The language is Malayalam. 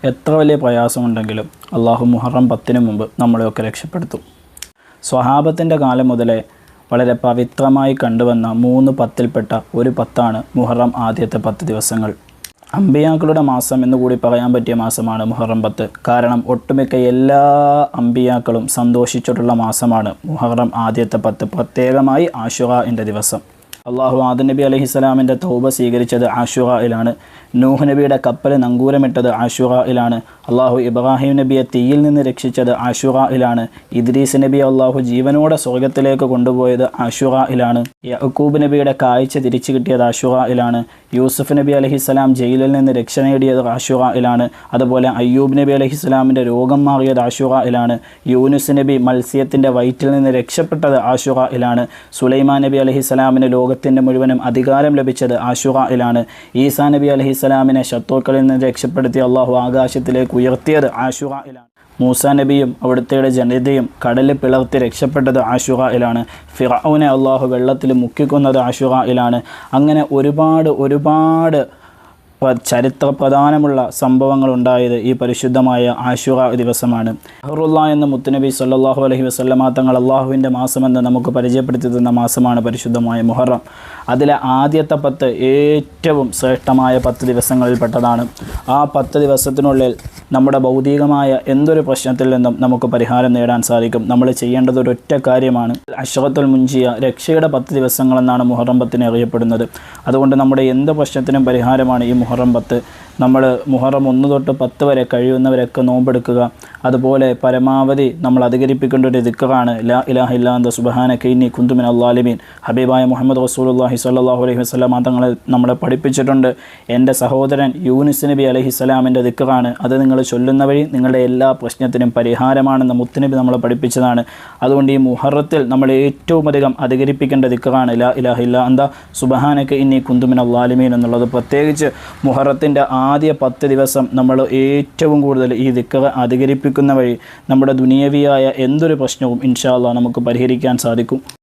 എത്ര വലിയ പ്രയാസമുണ്ടെങ്കിലും അള്ളാഹു മുഹറം 10 മുമ്പ് നമ്മളെയൊക്കെ രക്ഷപ്പെടുത്തും. സ്വഹാബത്തിൻ്റെ കാലം മുതലേ വളരെ പവിത്രമായി കണ്ടുവന്ന 3 പത്തിൽപ്പെട്ട ഒരു പത്താണ് മുഹറം ആദ്യത്തെ 10 ദിവസങ്ങൾ. അമ്പിയാക്കളുടെ മാസം എന്നുകൂടി പറയാൻ പറ്റിയ മാസമാണ് മുഹറം 10. കാരണം ഒട്ടുമിക്ക എല്ലാ അമ്പിയാക്കളും സന്തോഷിച്ചിട്ടുള്ള മാസമാണ് മുഹറം ആദ്യത്തെ 10, പ്രത്യേകമായി ആശുറാഇൻ്റെ ദിവസം. അള്ളാഹു ആദം നബി അലൈഹിസ്സലാമിൻ്റെ തൗബ സ്വീകരിച്ചത് ആശുറായിലാണ്. നൂഹ് നബിയുടെ കപ്പൽ നങ്കൂരമിട്ടത് ആശുറായിലാണ്. അള്ളാഹു ഇബ്രാഹിം നബിയെ തീയിൽ നിന്ന് രക്ഷിച്ചത് ആശുറായിലാണ്. ഇദ്രീസ് നബിയെ അള്ളാഹു ജീവനോടെ സ്വർഗത്തിലേക്ക് കൊണ്ടുപോയത് ആശുറായിലാണ്. യഅ്കൂബ് നബിയുടെ കാഴ്ച തിരിച്ചു കിട്ടിയത് ആശുറായിലാണ്. യൂസുഫ് നബി അലൈഹിസ്സലാം ജയിലിൽ നിന്ന് രക്ഷ നേടിയത് ആശുറായിലാണ്. അതുപോലെ അയ്യൂബ് നബി അലൈഹിസ്സലാമിൻ്റെ രോഗം മാറിയത് ആശുറായിലാണ്. യൂനുസ് നബി മത്സ്യത്തിൻ്റെ വയറ്റിൽ നിന്ന് രക്ഷപ്പെട്ടത് ആശുറായിലാണ്. സുലൈമാൻ നബി അലൈഹിസ്സലാമിന് ലോകത്തിൻ്റെ മുഴുവനും അധികാരം ലഭിച്ചത് ആശുറായിലാണ്. ഈസാ നബി അലൈഹിസ്സലാമിനെ ശത്രുക്കളിൽ നിന്ന് രക്ഷപ്പെടുത്തി അള്ളാഹു ആകാശത്തിലേക്ക് ഉയർത്തിയത് ആശുറായിലാണ്. മൂസാ നബിയും അവിടുത്തെ ജനതയും കടലിൽ പിളർത്തി രക്ഷപ്പെട്ടത് ആശുറായിലാണ്. ഫിർഔനെ അള്ളാഹു വെള്ളത്തിൽ മുക്കിക്കൊന്നത് ആശുറായിലാണ്. അങ്ങനെ ഒരുപാട് ചരിത്ര പ്രധാനമുള്ള സംഭവങ്ങൾ ഉണ്ടായത് ഈ പരിശുദ്ധമായ ആശുറാ ദിവസമാണ്. ഷഹറുല്ലാ എന്ന മുത്തുനബി സല്ലല്ലാഹു അലൈഹി വസല്ലമ തങ്ങൾ അള്ളാഹുവിൻ്റെ മാസമെന്ന് നമുക്ക് പരിചയപ്പെടുത്തി തന്ന മാസമാണ് പരിശുദ്ധമായ മുഹറം. അതിലെ ആദ്യത്തെ 10 ഏറ്റവും ശ്രേഷ്ഠമായ 10 ദിവസങ്ങളിൽപ്പെട്ടതാണ്. ആ 10 ദിവസത്തിനുള്ളിൽ നമ്മുടെ ഭൗതികമായ എന്തൊരു പ്രശ്നത്തിൽ നിന്നും നമുക്ക് പരിഹാരം നേടാൻ സാധിക്കും. നമ്മൾ ചെയ്യേണ്ടത് ഒരൊറ്റ കാര്യമാണ്. അശ്റത്തുൽ മുൻജിയ, രക്ഷയുടെ 10 ദിവസങ്ങളെന്നാണ് മുഹറം 10 അറിയപ്പെടുന്നത്. അതുകൊണ്ട് നമ്മുടെ എന്ത് പ്രശ്നത്തിനും പരിഹാരമാണ് ഈ മുഹറം 10. നമ്മൾ മുഹറം 1 തൊട്ട് 10 വരെ കഴിയുന്നവരൊക്കെ നോമ്പെടുക്കുക. അതുപോലെ പരമാവധി നമ്മൾ അധികരിപ്പിക്കേണ്ട ഒരു ദിക്റാണ് ലാ ഇലാഹ ഇല്ലാ അന്ത സുബ്ഹാനക ഇന്നി കുന്തു മിനൽ ളാലിമീൻ. ഹബീബായ മുഹമ്മദ് റസൂലുള്ളാഹി സ്വല്ലല്ലാഹു അലൈഹി വസല്ലം തങ്ങൾ നമ്മളെ പഠിപ്പിച്ചിട്ടുണ്ട്. എൻ്റെ സഹോദരൻ യൂനുസ് നബി അലൈഹിസ്സലാമിൻ്റെ ദിക്റാണ്. അത് നിങ്ങൾ ചൊല്ലുന്ന വഴി നിങ്ങളുടെ എല്ലാ പ്രശ്നത്തിനും പരിഹാരമാണെന്ന് മുത്തുനബി നമ്മളെ പഠിപ്പിച്ചതാണ്. അതുകൊണ്ട് ഈ മുഹറത്തിൽ നമ്മൾ ഏറ്റവും അധികം അധികരിപ്പിക്കേണ്ട ദിക്റാണ് ലാ ഇലാഹ ഇല്ലാ അന്ത സുബ്ഹാനക ഇന്നി കുന്തു മിനൽ ളാലിമീൻ എന്നുള്ളത്. പ്രത്യേകിച്ച് മുഹറത്തിൻ്റെ ആദ്യ 10 ദിവസം നമ്മൾ ഏറ്റവും കൂടുതൽ ഈ ദിക്ർ അധികരിപ്പിക്കുന്ന വഴി നമ്മുടെ ദുനിയവിയായ എന്തൊരു പ്രശ്നവും ഇൻഷാ അല്ലാഹ് നമുക്ക് പരിഹരിക്കാൻ സാധിക്കും.